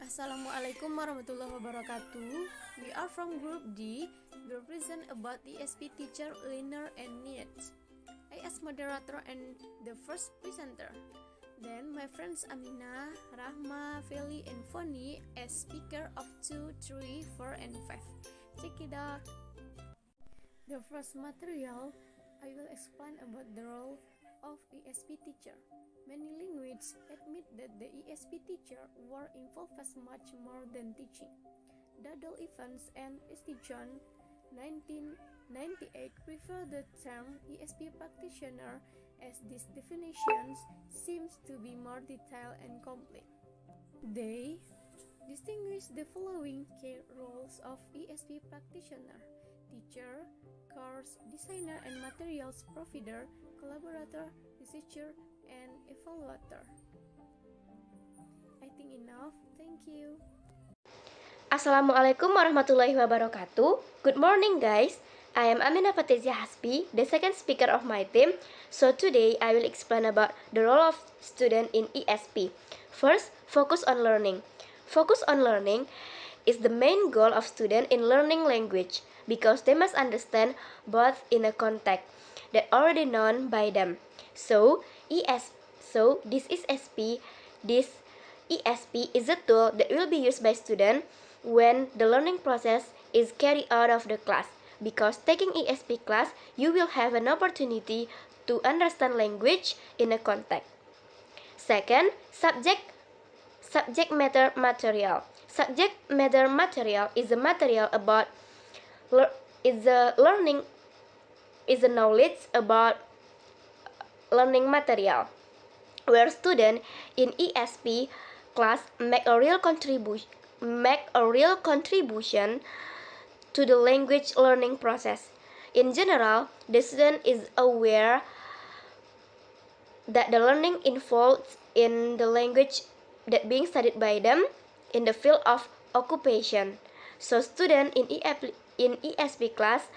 Assalamualaikum warahmatullahi wabarakatuh. We are from Group D. We present about ESP teacher, learner, and needs. I as moderator and the first presenter. Then my friends Amina, Rahma, Feli, and Foni as speaker of 2, 3, 4, and 5. Check it out. The first material, I will explain about the role of ESP teacher. Many languages admit that the ESP teacher were involved as much more than teaching. Dadal Evans and Estion 1998 refer the term ESP practitioner as these definitions seems to be more detailed and complete. They distinguish the following key roles of ESP practitioner: teacher, course designer and materials provider, collaborator, researcher, and evaluator. I think enough. Thank you. Assalamualaikum warahmatullahi wabarakatuh. Good morning guys. I am Amina Fatizia Hasbi, the second speaker of my team. So today I will explain about the role of student in ESP. First, focus on learning. Focus on learning is the main goal of student in learning language because they must understand both in a context that already known by them. This ESP is a tool that will be used by students when the learning process is carried out of the class. Because taking ESP class, you will have an opportunity to understand language in a context. Second, subject matter material. Subject matter material is a material about is a knowledge about learning material, where students in ESP class make a real contribution to the language learning process. In general, the student is aware that the learning involved in the language that being studied by them in the field of occupation. So students in ESP class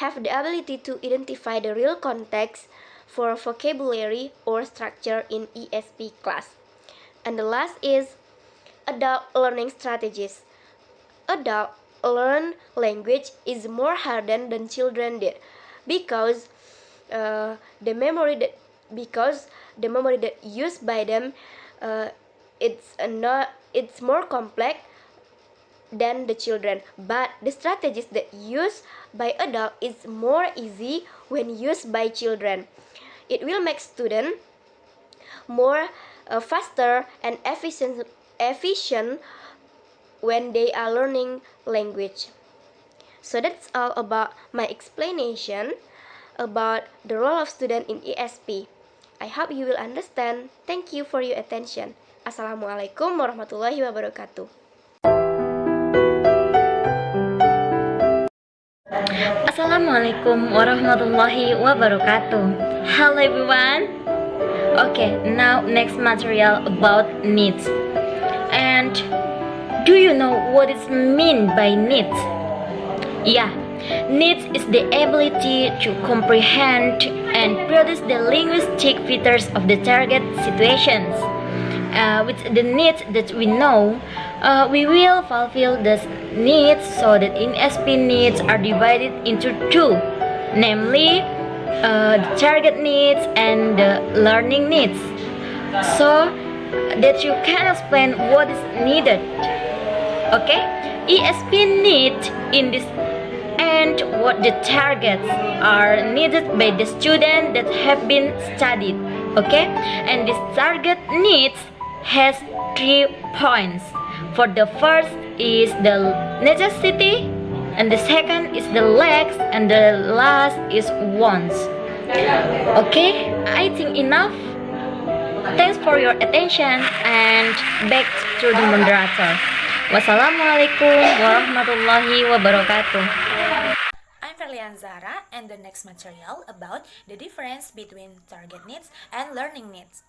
have the ability to identify the real context for vocabulary or structure in ESP class. And the last is adult learning strategies. Adult learn language is more harder than children did because the memory that used by them it's more complex than the children, but the strategies that used by adult is more easy when used by children. It will make student more faster and efficient when they are learning language. So that's all about my explanation about the role of student in ESP. I hope you will understand. Thank you for your attention. Assalamualaikum warahmatullahi wabarakatuh. Assalamualaikum warahmatullahi wabarakatuh. Hello everyone. Okay, now next material about needs. And do you know what is mean by needs? Yeah, needs is the ability to comprehend and produce the linguistic features of the target situations. With the needs that we know, we will fulfill the needs so that ESP needs are divided into two, namely the target needs and the learning needs, so that you can explain what is needed. Okay, ESP need in this and what the targets are needed by the student that have been studied. Okay, and this target needs has 3 points. For the first is the necessity, and the second is the lacks, and the last is wants. Okay, I think enough. Thanks for your attention, and back to the moderator. Wassalamualaikum warahmatullahi wabarakatuh. I'm Ferlian Zara, and the next material about the difference between target needs and learning needs.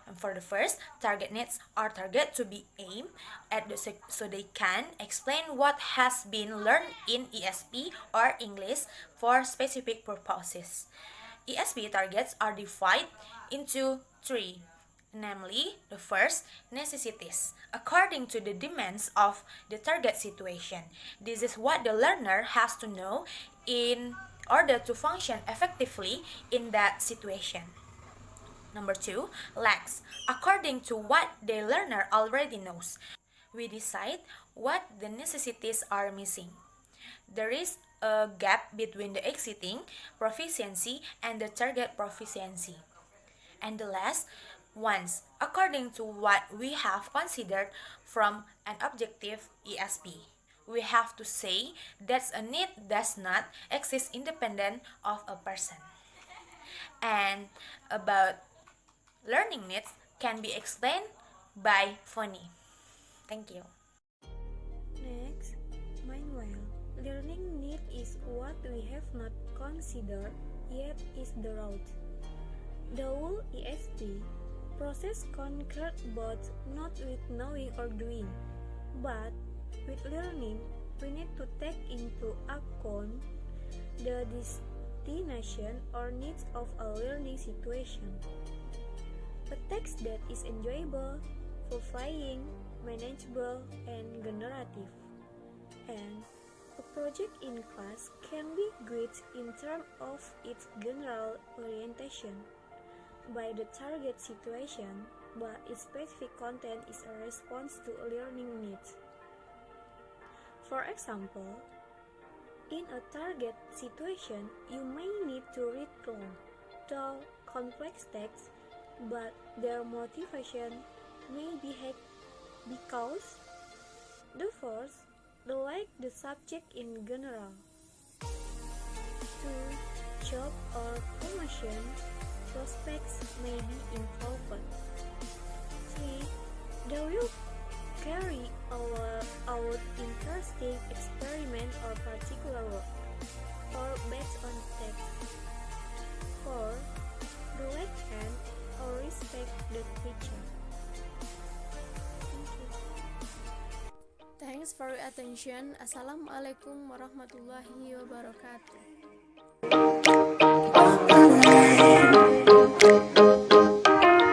And for the first, target needs are target to be aimed at so they can explain what has been learned in ESP or English for specific purposes. ESP targets are divided into 3. namely, the first, necessities, according to the demands of the target situation. This is what the learner has to know in order to function effectively in that situation. Number 2, lacks, according to what the learner already knows. We decide what the necessities are missing. There is a gap between the existing proficiency and the target proficiency. And the last, wants, according to what we have considered from an objective ESP. We have to say that a need does not exist independent of a person. And about learning needs can be explained by Foni. Thank you. Next, meanwhile, learning need is what we have not considered yet is the route. The whole ESP process concurred both not with knowing or doing, but with learning. We need to take into account the destination or needs of a learning situation. A text that is enjoyable, fulfilling, manageable, and generative. And a project in class can be good in terms of its general orientation by the target situation, but its specific content is a response to learning needs. For example, in a target situation, you may need to read long, dull, complex texts, but their motivation may be because the first, they like the subject in general. 2. Job or promotion prospects may be involved. 3. They will carry out interesting experiment or particular work, or based on text. 4. They like and or respect the teacher. Thank you. Thanks for your attention. Assalamualaikum warahmatullahi wabarakatuh.